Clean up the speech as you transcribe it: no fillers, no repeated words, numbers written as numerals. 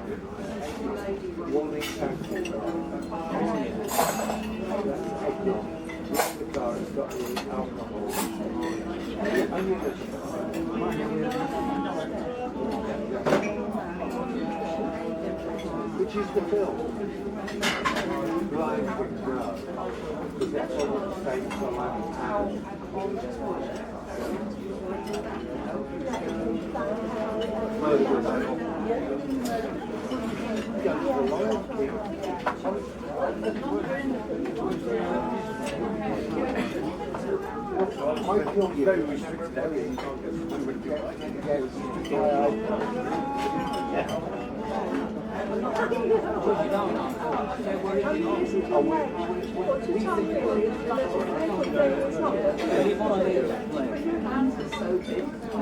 Warning taxi. The car has got the alcohol. Only which is the film? Blind Things Now. Because that's all the same time very restricted area. You can't get